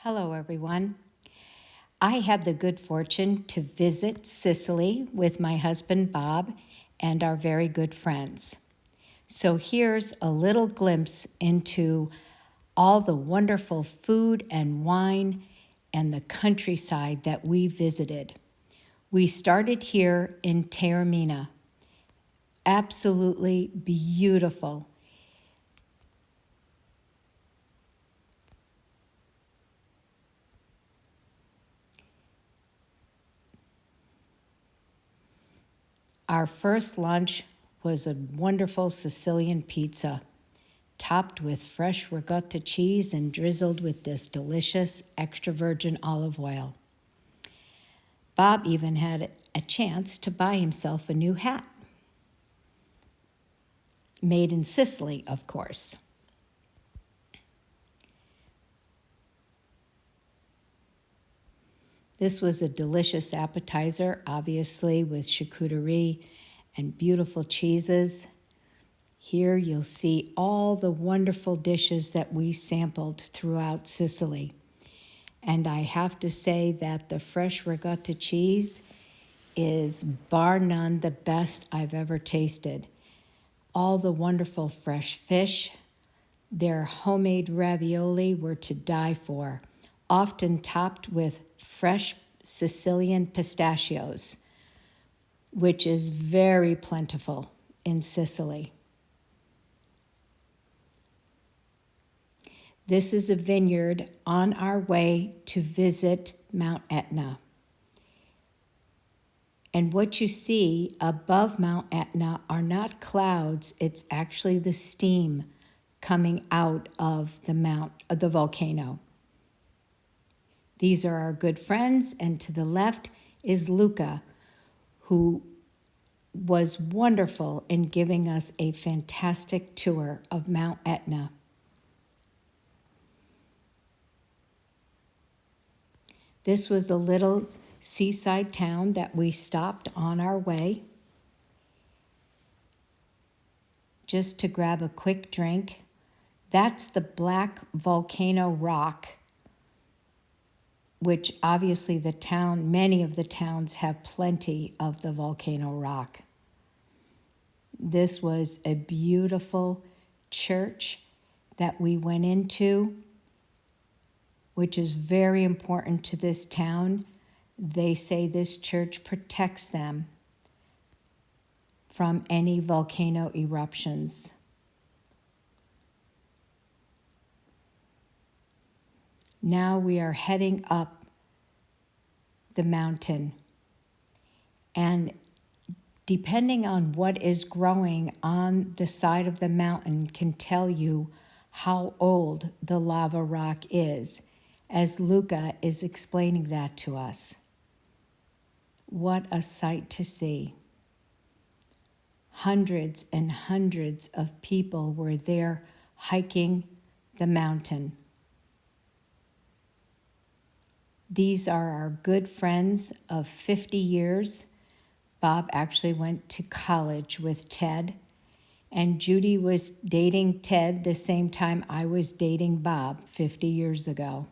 Hello, everyone. I had the good fortune to visit Sicily with my husband Bob and our very good friends. So here's a little glimpse into all the wonderful food and wine and the countryside that we visited. We started here in Taormina. Absolutely beautiful. Our first lunch was a wonderful Sicilian pizza, topped with fresh ricotta cheese and drizzled with this delicious extra virgin olive oil. Bob even had a chance to buy himself a new hat. Made in Sicily, of course. This was a delicious appetizer, obviously, with charcuterie and beautiful cheeses. Here you'll see all the wonderful dishes that we sampled throughout Sicily. And I have to say that the fresh ricotta cheese is bar none the best I've ever tasted. All the wonderful fresh fish, their homemade ravioli were to die for, often topped with fresh Sicilian pistachios, which is very plentiful in Sicily. This is a vineyard on our way to visit Mount Etna. And what you see above Mount Etna are not clouds, it's actually the steam coming out of the volcano. These are our good friends, and to the left is Luca, who was wonderful in giving us a fantastic tour of Mount Etna. This was a little seaside town that we stopped on our way just to grab a quick drink. That's the black volcano rock, which obviously many of the towns have plenty of the volcano rock. This was a beautiful church that we went into, which is very important to this town. They say this church protects them from any volcano eruptions. Now we are heading up the mountain, and depending on what is growing on the side of the mountain can tell you how old the lava rock is, as Luca is explaining that to us. What a sight to see. Hundreds and hundreds of people were there hiking the mountain. These are our good friends of 50 years. Bob actually went to college with Ted, and Judy was dating Ted the same time I was dating Bob 50 years ago.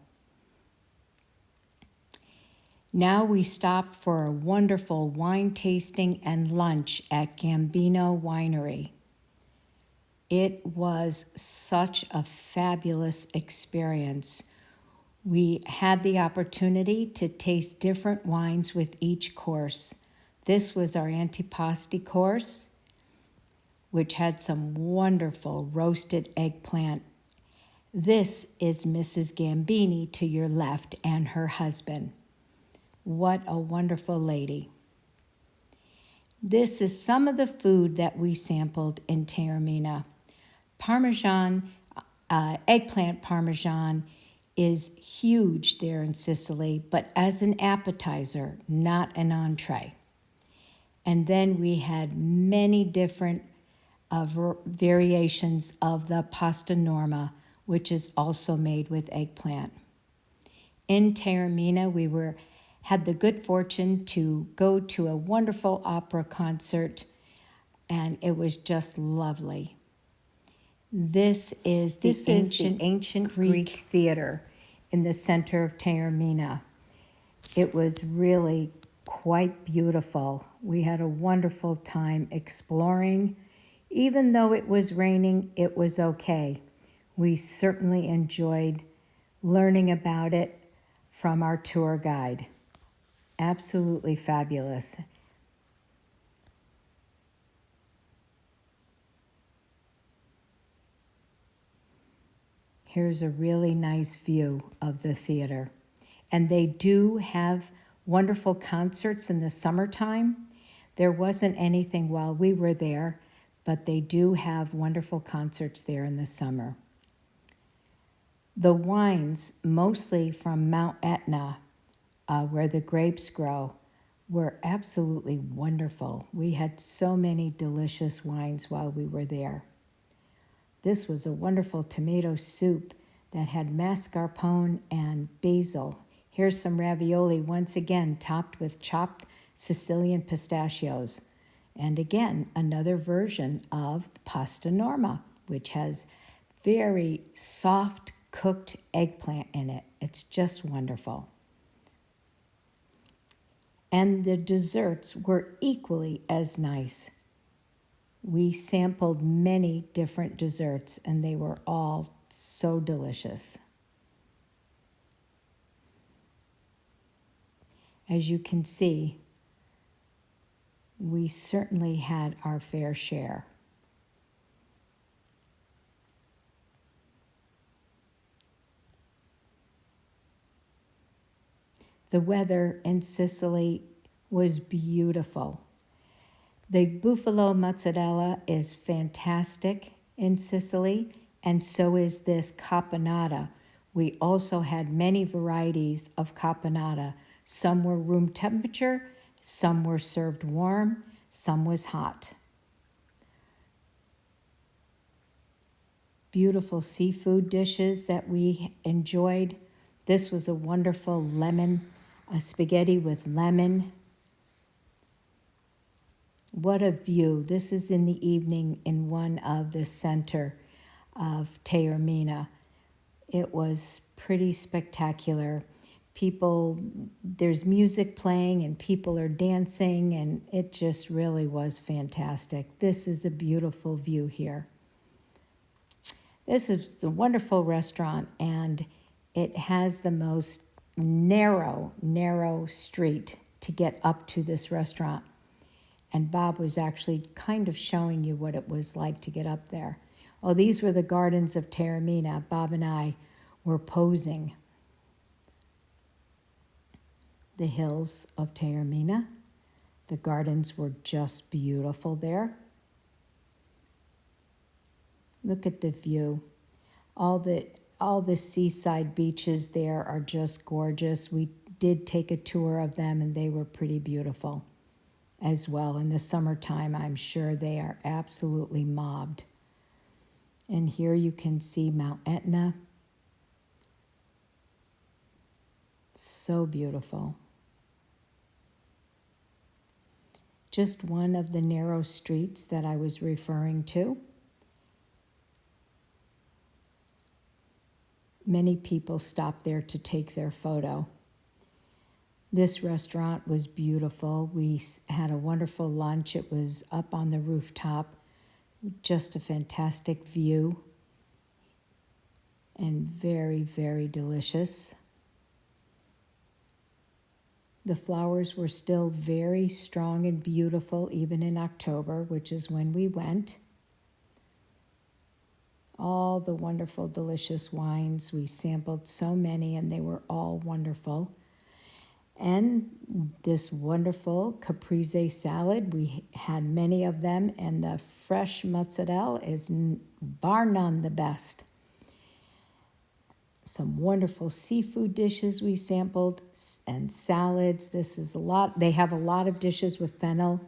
Now we stop for a wonderful wine tasting and lunch at Gambino Winery. It was such a fabulous experience. We had the opportunity to taste different wines with each course. This was our antipasti course, which had some wonderful roasted eggplant. This is Mrs. Gambini to your left and her husband. What a wonderful lady. This is some of the food that we sampled in Taormina. Eggplant Parmesan is huge there in Sicily, but as an appetizer, not an entree. And then we had many different variations of the Pastor Norma, which is also made with eggplant. In Taormina, we had the good fortune to go to a wonderful opera concert, and it was just lovely. This is the ancient Greek theater. in the center of Taormina. It was really quite beautiful. We had a wonderful time exploring. Even though it was raining, it was okay. We certainly enjoyed learning about it from our tour guide. Absolutely fabulous. Here's a really nice view of the theater. And they do have wonderful concerts in the summertime. There wasn't anything while we were there, but they do have wonderful concerts there in the summer. The wines, mostly from Mount Etna, where the grapes grow, were absolutely wonderful. We had so many delicious wines while we were there. This was a wonderful tomato soup that had mascarpone and basil. Here's some ravioli, once again topped with chopped Sicilian pistachios. And again, another version of Pastor Norma, which has very soft cooked eggplant in it. It's just wonderful. And the desserts were equally as nice. We sampled many different desserts, and they were all so delicious. As you can see, we certainly had our fair share. The weather in Sicily was beautiful. The buffalo mozzarella is fantastic in Sicily, and so is this caponata. We also had many varieties of caponata. Some were room temperature, some were served warm, some was hot. Beautiful seafood dishes that we enjoyed. This was a wonderful a spaghetti with lemon. What a view. This is in the evening in one of the center of Taormina. It was pretty spectacular. There's music playing and people are dancing, and it just really was fantastic. This is a beautiful view here. This is a wonderful restaurant, and it has the most narrow street to get up to this restaurant. And Bob was actually kind of showing you what it was like to get up there. Oh, these were the gardens of Taormina. Bob and I were posing. The hills of Taormina. The gardens were just beautiful there. Look at the view. All the seaside beaches there are just gorgeous. We did take a tour of them, and they were pretty beautiful as well. In the summertime, I'm sure they are absolutely mobbed. And here you can see Mount Etna. So beautiful. Just one of the narrow streets that I was referring to. Many people stopped there to take their photo. This restaurant was beautiful. We had a wonderful lunch. It was up on the rooftop. Just a fantastic view. And very, very delicious. The flowers were still very strong and beautiful, even in October, which is when we went. All the wonderful, delicious wines. We sampled so many, and they were all wonderful. And this wonderful caprese salad, we had many of them, and the fresh mozzarella is bar none the best. Some wonderful seafood dishes we sampled, and salads. This is a lot. They have a lot of dishes with fennel.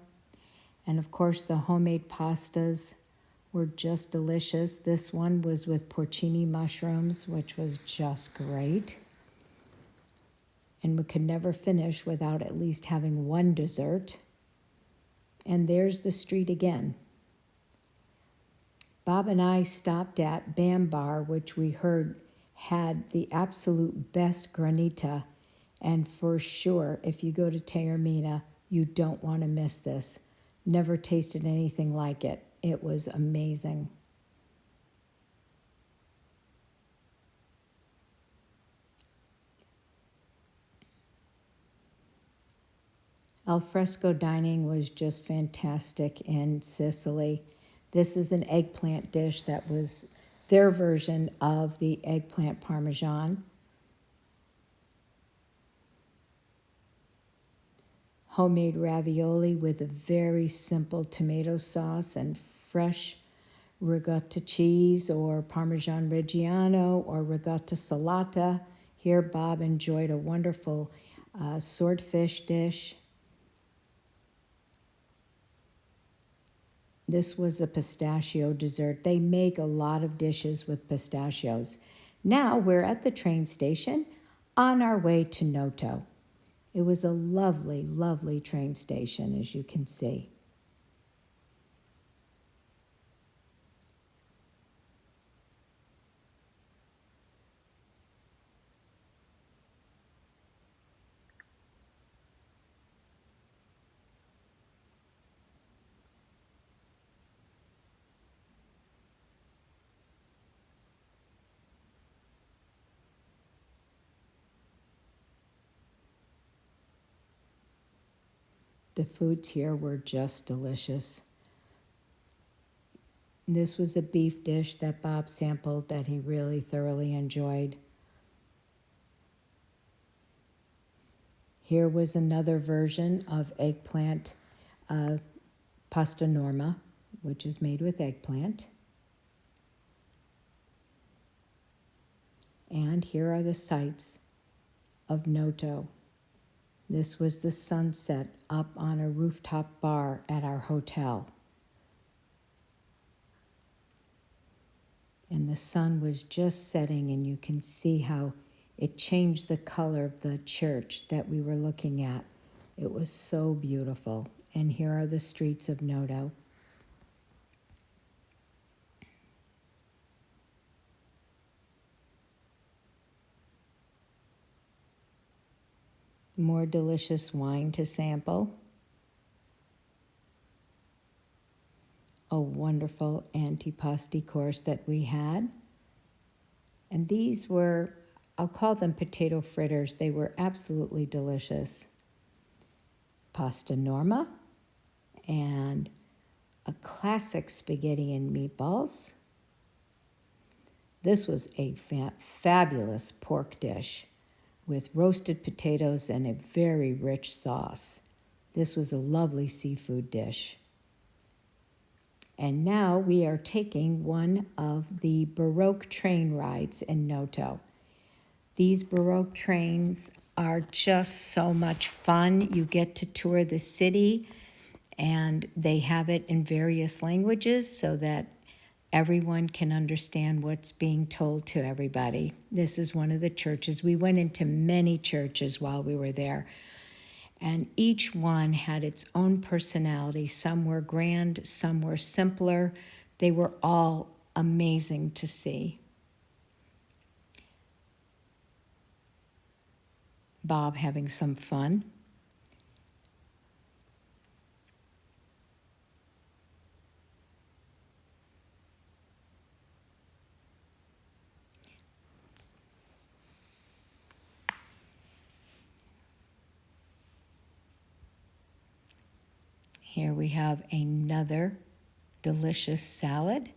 And of course, the homemade pastas were just delicious. This one was with porcini mushrooms, which was just great. And we could never finish without at least having one dessert. And there's the street again. Bob and I stopped at Bam Bar, which we heard had the absolute best granita. And for sure, if you go to Taormina, you don't want to miss this. Never tasted anything like it. It was amazing. Alfresco dining was just fantastic in Sicily. This is an eggplant dish that was their version of the eggplant Parmesan. Homemade ravioli with a very simple tomato sauce and fresh ricotta cheese or Parmesan Reggiano or ricotta salata. Here Bob enjoyed a wonderful swordfish dish. This was a pistachio dessert. They make a lot of dishes with pistachios. Now we're at the train station on our way to Noto. It was a lovely, lovely train station, as you can see. The foods here were just delicious. This was a beef dish that Bob sampled that he really thoroughly enjoyed. Here was another version of eggplant Pastor Norma, which is made with eggplant. And here are the sights of Noto. This was the sunset up on a rooftop bar at our hotel. And the sun was just setting, and you can see how it changed the color of the church that we were looking at. It was so beautiful. And here are the streets of Noto. More delicious wine to sample. A wonderful antipasti course that we had. And these were, I'll call them potato fritters. They were absolutely delicious. Pasta Norma and a classic spaghetti and meatballs. This was a fabulous pork dish with roasted potatoes and a very rich sauce. This was a lovely seafood dish. And now we are taking one of the Baroque train rides in Noto. These Baroque trains are just so much fun. You get to tour the city, and they have it in various languages so that everyone can understand what's being told to everybody. This is one of the churches. We went into many churches while we were there, and each one had its own personality. Some were grand, some were simpler. They were all amazing to see. Bob having some fun. Here we have another delicious salad.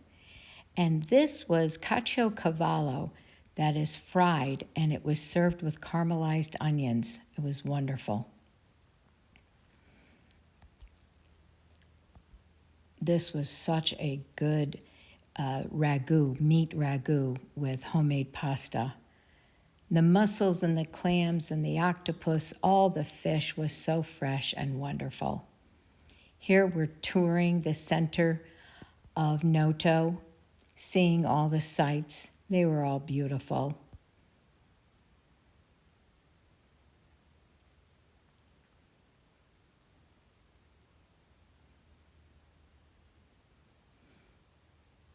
And this was caciocavallo that is fried, and it was served with caramelized onions. It was wonderful. This was such a good ragu, meat ragu with homemade pasta. The mussels and the clams and the octopus, all the fish was so fresh and wonderful. Here we're touring the center of Noto, seeing all the sights. They were all beautiful.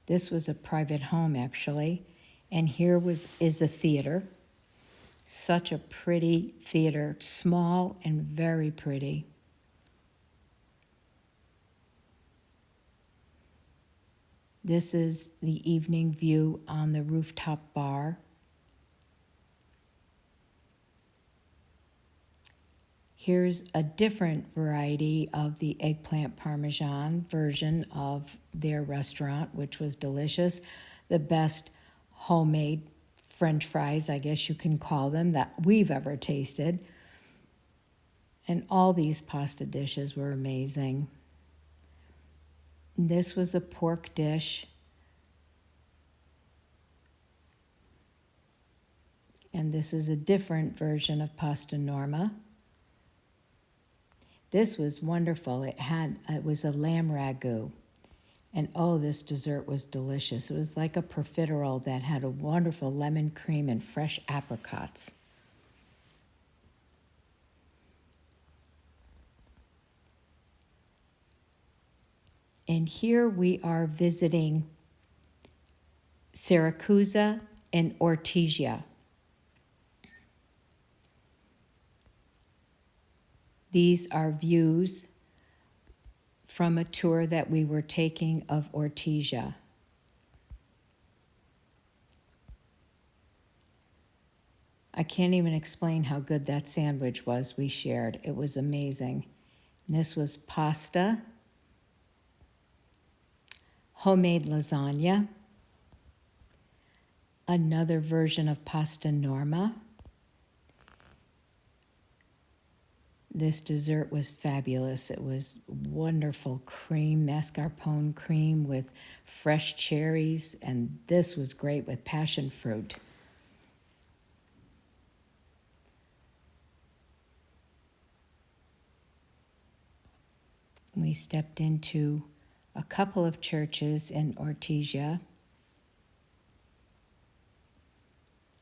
This was a private home, actually, And here is a theater. Such a pretty theater, small and very pretty. This is the evening view on the rooftop bar. Here's a different variety of the eggplant Parmesan version of their restaurant, which was delicious. The best homemade French fries, I guess you can call them, that we've ever tasted. And all these pasta dishes were amazing. This was a pork dish. And this is a different version of Pastor Norma. This was wonderful. It was a lamb ragu. And oh, this dessert was delicious. It was like a profiterole that had a wonderful lemon cream and fresh apricots. And here we are visiting Siracusa and Ortigia. These are views from a tour that we were taking of Ortigia. I can't even explain how good that sandwich was we shared. It was amazing. And this was pasta, homemade lasagna, another version of Pastor Norma. This dessert was fabulous. It was wonderful cream, mascarpone cream with fresh cherries, and this was great with passion fruit. We stepped into a couple of churches in Ortigia.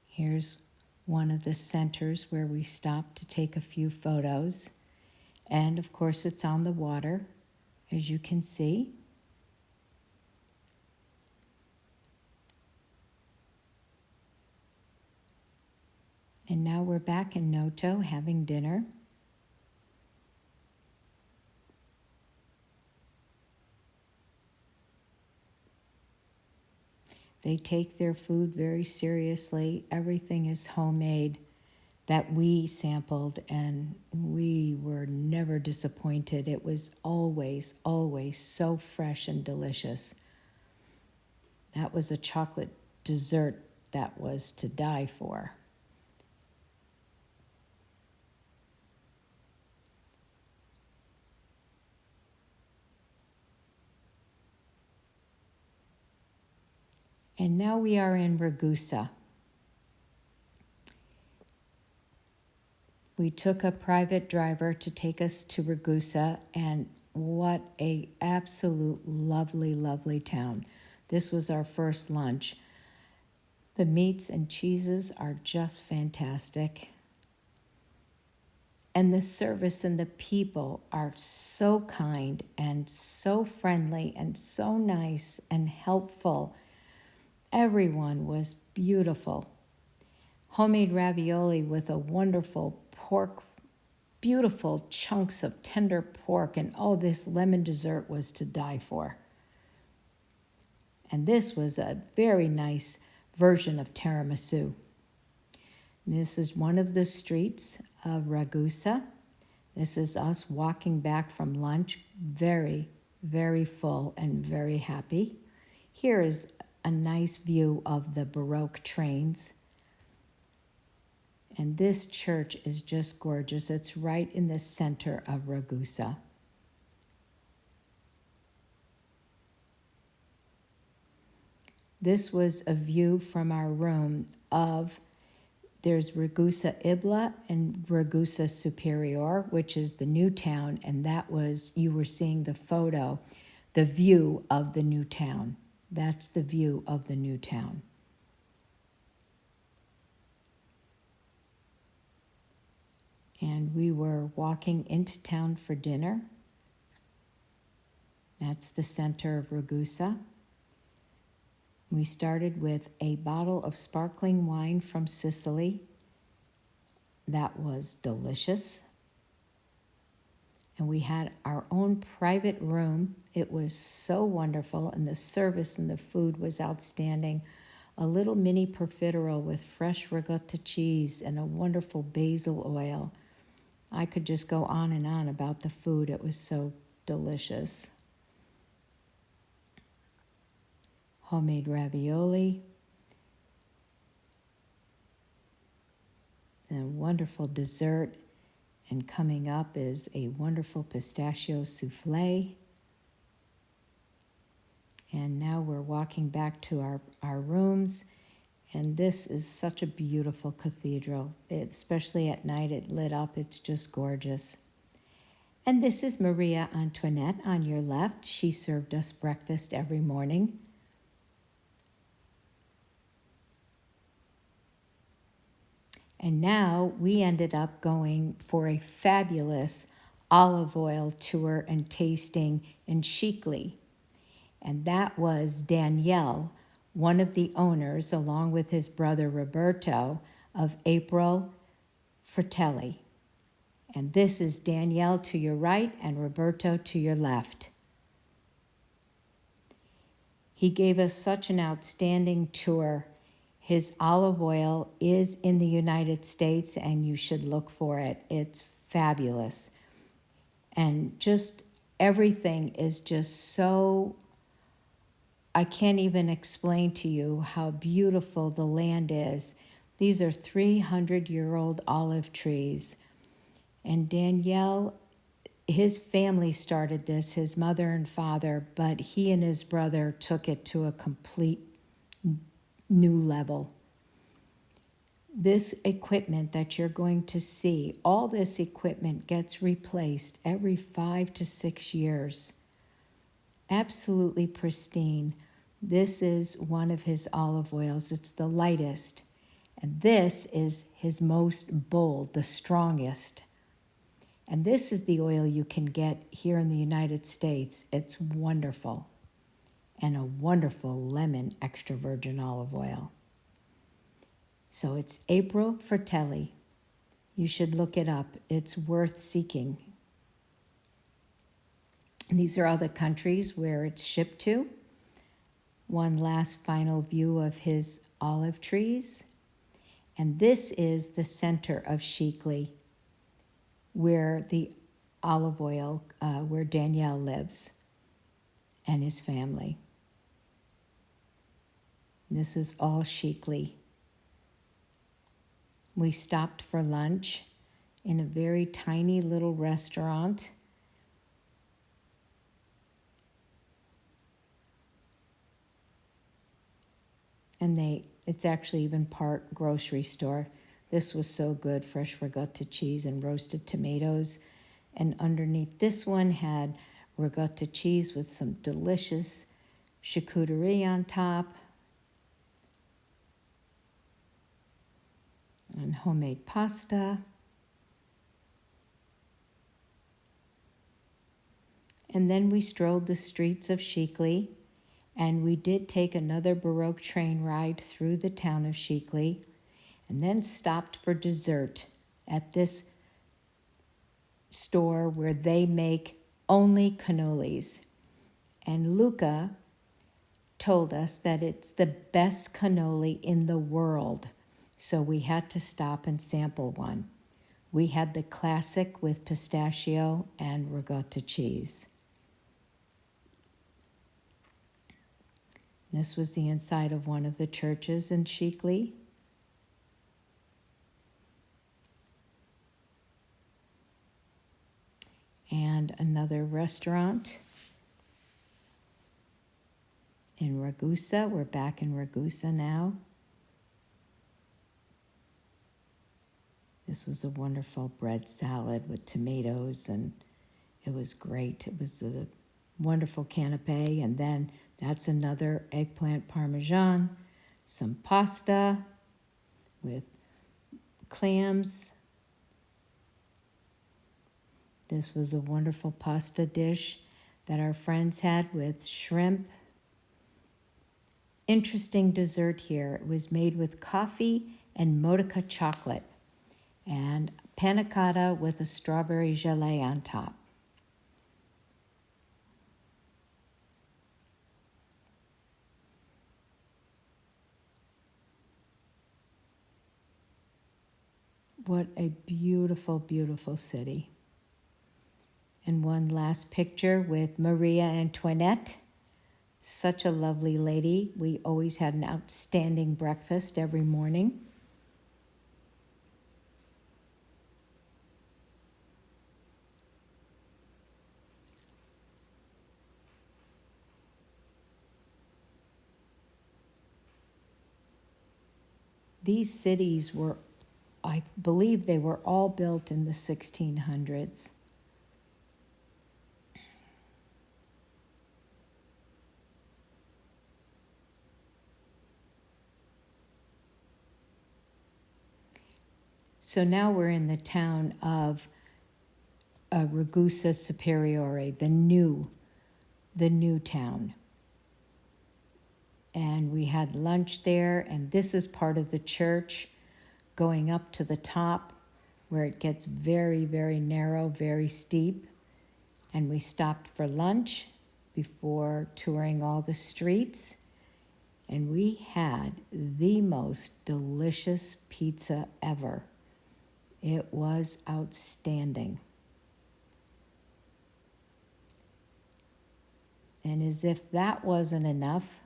Here's one of the centers where we stopped to take a few photos. And of course, it's on the water, as you can see. And now we're back in Noto having dinner. They take their food very seriously. Everything is homemade that we sampled, and we were never disappointed. It was always, always so fresh and delicious. That was a chocolate dessert that was to die for. And now we are in Ragusa. We took a private driver to take us to Ragusa, and what a absolute lovely, lovely town. This was our first lunch. The meats and cheeses are just fantastic. And the service and the people are so kind and so friendly and so nice and helpful. Everyone was beautiful. Homemade ravioli with a wonderful pork, beautiful chunks of tender pork, and oh, this lemon dessert was to die for. And this was a very nice version of tiramisu. This is one of the streets of Ragusa. This is us walking back from lunch, very, very full and very happy. Here is a nice view of the Baroque trains. And this church is just gorgeous. It's right in the center of Ragusa. This was a view from our room of, there's Ragusa Ibla and Ragusa Superior, which is the new town, and that was, you were seeing the photo, the view of the new town. That's the view of the new town. And we were walking into town for dinner. That's the center of Ragusa. We started with a bottle of sparkling wine from Sicily. That was delicious. And we had our own private room. It was so wonderful, and the service and the food was outstanding. A little mini profiterole with fresh ricotta cheese and a wonderful basil oil. I could just go on and on about the food. It was so delicious. Homemade ravioli. And a wonderful dessert. And coming up is a wonderful pistachio souffle. And now we're walking back to our rooms. And this is such a beautiful cathedral. Especially at night, it lit up. It's just gorgeous. And this is Maria Antoinette on your left. She served us breakfast every morning. And now we ended up going for a fabulous olive oil tour and tasting in Scicli. And that was Daniele, one of the owners, along with his brother Roberto, of April Fratelli. And this is Daniele to your right and Roberto to your left. He gave us such an outstanding tour. His olive oil is in the United States, and you should look for it. It's fabulous. And just everything is just so, I can't even explain to you how beautiful the land is. These are 300-year-old olive trees. And Daniele, his family started this, his mother and father, but he and his brother took it to a complete new level. This equipment that you're going to see, all this equipment gets replaced every 5 to 6 years. Absolutely pristine. This is one of his olive oils. It's the lightest. And this is his most bold, the strongest. And this is the oil you can get here in the United States. It's wonderful. And a wonderful lemon extra virgin olive oil. So it's April Fratelli. You should look it up. It's worth seeking. And these are other countries where it's shipped to. One last final view of his olive trees. And this is the center of Scicli, where the olive oil, where Daniele lives and his family. This is all Scicli. We stopped for lunch in a very tiny little restaurant. And it's actually even part grocery store. This was so good, fresh ricotta cheese and roasted tomatoes. And underneath this one had ricotta cheese with some delicious charcuterie on top. And homemade pasta. And then we strolled the streets of Scicli, and we did take another Baroque train ride through the town of Scicli, and then stopped for dessert at this store where they make only cannolis. And Luca told us that it's the best cannoli in the world, so we had to stop and sample one. We had the classic with pistachio and ricotta cheese. This was the inside of one of the churches in Scicli. And another restaurant in Ragusa. We're back in Ragusa now. This was a wonderful bread salad with tomatoes, and it was great. It was a wonderful canapé, and then that's another eggplant Parmesan, some pasta with clams. This was a wonderful pasta dish that our friends had with shrimp interesting dessert here. It was made with coffee and Modica chocolate and panna cotta with a strawberry gelée on top. What a beautiful, beautiful city. And one last picture with Maria Antoinette. Such a lovely lady. We always had an outstanding breakfast every morning. These cities were, I believe they were all built in the 1600s. So now we're in the town of Ragusa Superiore, the new town. And we had lunch there, and this is part of the church going up to the top where it gets very, very narrow, very steep. And we stopped for lunch before touring all the streets. And we had the most delicious pizza ever. It was outstanding. And as if that wasn't enough,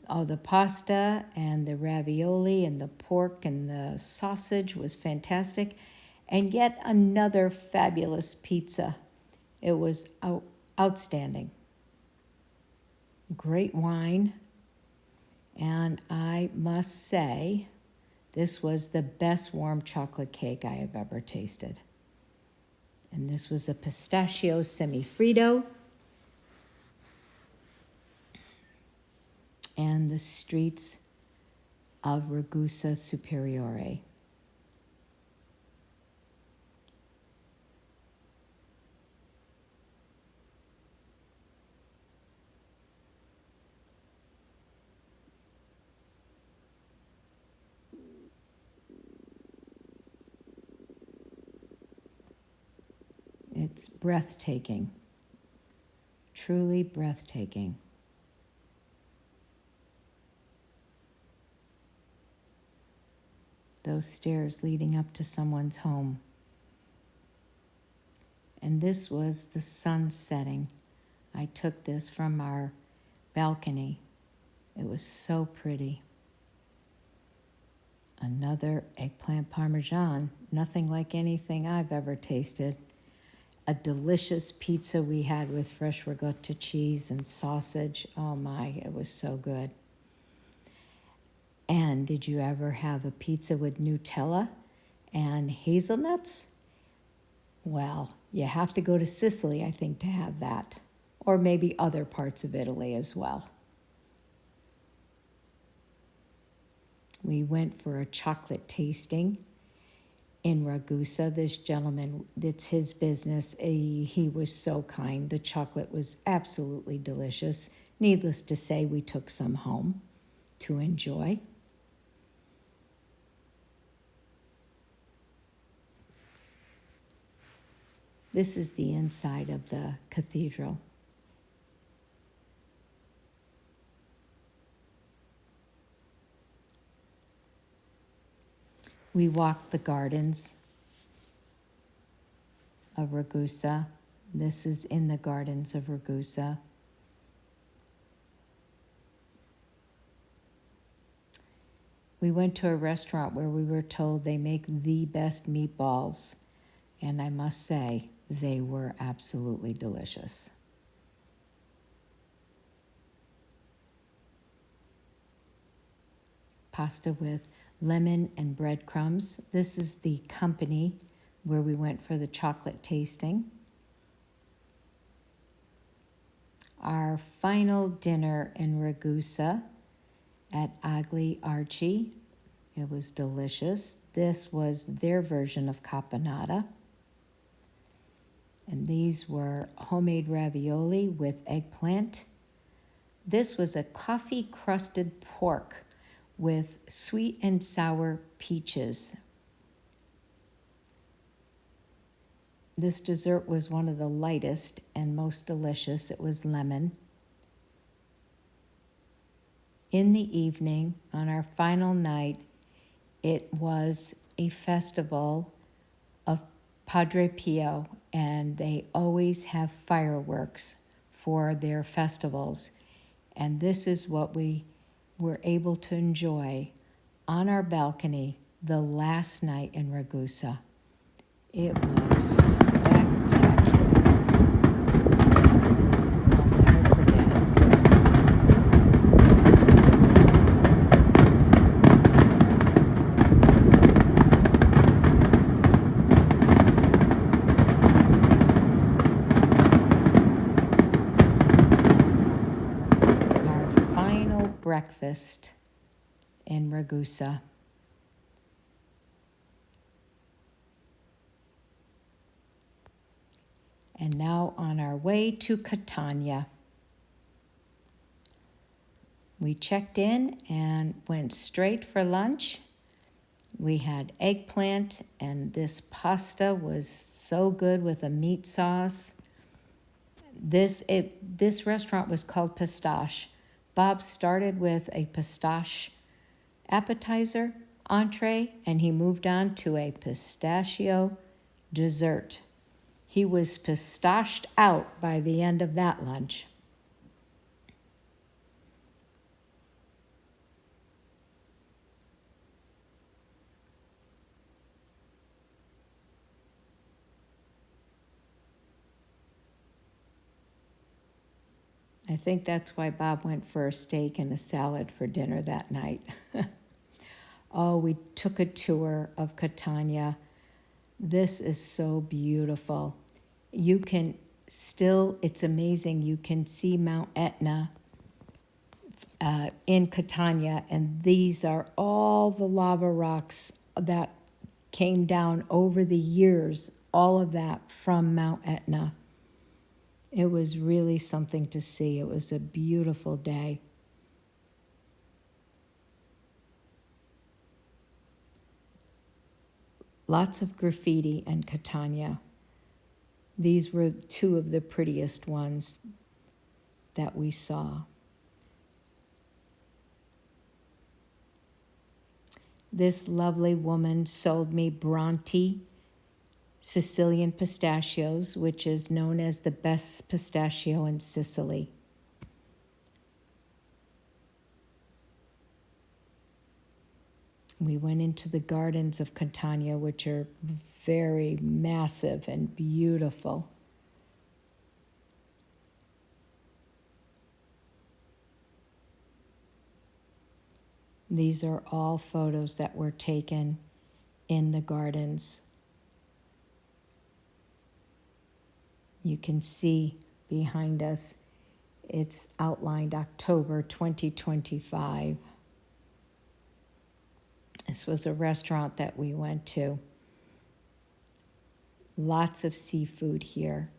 all the pasta and the ravioli and the pork and the sausage was fantastic. And yet another fabulous pizza. It was outstanding. Great wine. And I must say, this was the best warm chocolate cake I have ever tasted. And this was a pistachio semifreddo. And the streets of Ragusa Superiore. It's breathtaking, truly breathtaking. Those stairs leading up to someone's home. And this was the sun setting. I took this from our balcony. It was so pretty. Another eggplant Parmesan, nothing like anything I've ever tasted. A delicious pizza we had with fresh ricotta cheese and sausage. Oh my, it was so good. And did you ever have a pizza with Nutella and hazelnuts? Well, you have to go to Sicily, I think, to have that. Or maybe other parts of Italy as well. We went for a chocolate tasting in Ragusa. This gentleman, it's his business. He was so kind. The chocolate was absolutely delicious. Needless to say, we took some home to enjoy. This is the inside of the cathedral. We walked the gardens of Ragusa. This is in the gardens of Ragusa. We went to a restaurant where we were told they make the best meatballs, and I must say, they were absolutely delicious. Pasta with lemon and breadcrumbs. This is the company where we went for the chocolate tasting. Our final dinner in Ragusa at Agli Arci. It was delicious. This was their version of Caponata. And these were homemade ravioli with eggplant, This was a coffee-crusted pork with sweet and sour peaches. This dessert was one of the lightest and most delicious. It was lemon. In the evening, on our final night, it was a festival of Padre Pio, and they always have fireworks for their festivals. And this is what we were able to enjoy on our balcony the last night in Ragusa. It was spectacular. I'll never forget it. Our final breakfast in Ragusa. And now on our way to Catania. We checked in and went straight for lunch. We had eggplant, and this pasta was so good with a meat sauce. This restaurant was called Pistache. Bob started with a pistache appetizer, entree, and he moved on to a pistachio dessert. He was pistached out by the end of that lunch. I think that's why Bob went for a steak and a salad for dinner that night. Oh, we took a tour of Catania. This is so beautiful. You can still, it's amazing, you can see Mount Etna in Catania, and these are all the lava rocks that came down over the years, all of that from Mount Etna. It was really something to see. It was a beautiful day. Lots of graffiti in Catania. These were two of the prettiest ones that we saw. This lovely woman sold me Bronte Sicilian pistachios, which is known as the best pistachio in Sicily. We went into the gardens of Catania, which are very massive and beautiful. These are all photos that were taken in the gardens. You can see behind us, it's outlined October 2025. This was a restaurant that we went to. Lots of seafood here.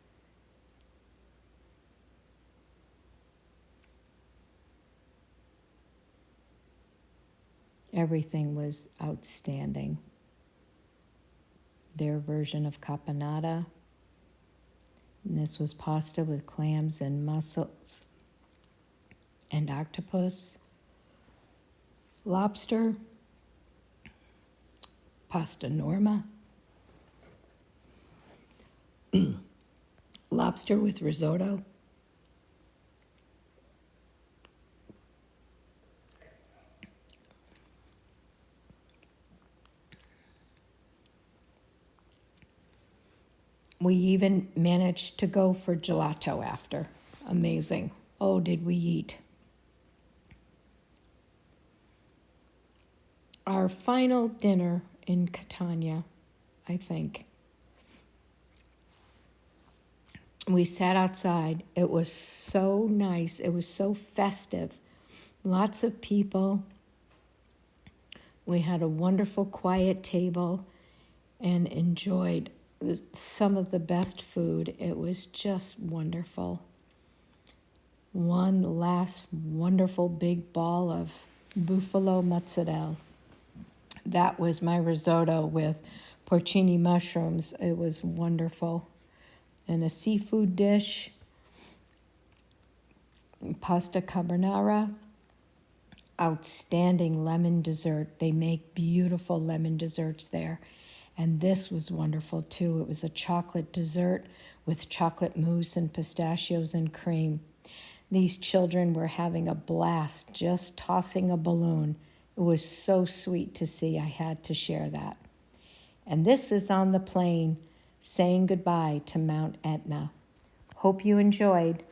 Everything was outstanding. Their version of Caponata. And this was pasta with clams and mussels and octopus. Lobster. Pastor Norma. Lobster with risotto. We even managed to go for gelato after. Amazing. Oh, did we eat. Our final dinner in Catania, I think. We sat outside. It was so nice. It was so festive. Lots of people. We had a wonderful quiet table and enjoyed some of the best food. It was just wonderful. one last wonderful big ball of buffalo mozzarella. That was my risotto with porcini mushrooms. It was wonderful. And a seafood dish, pasta carbonara, outstanding lemon dessert. They make beautiful lemon desserts there. And this was wonderful too. It was a chocolate dessert with chocolate mousse and pistachios and cream. These children were having a blast just tossing a balloon. It was so sweet to see. I had to share that. And this is on the plane saying goodbye to Mount Etna. Hope you enjoyed.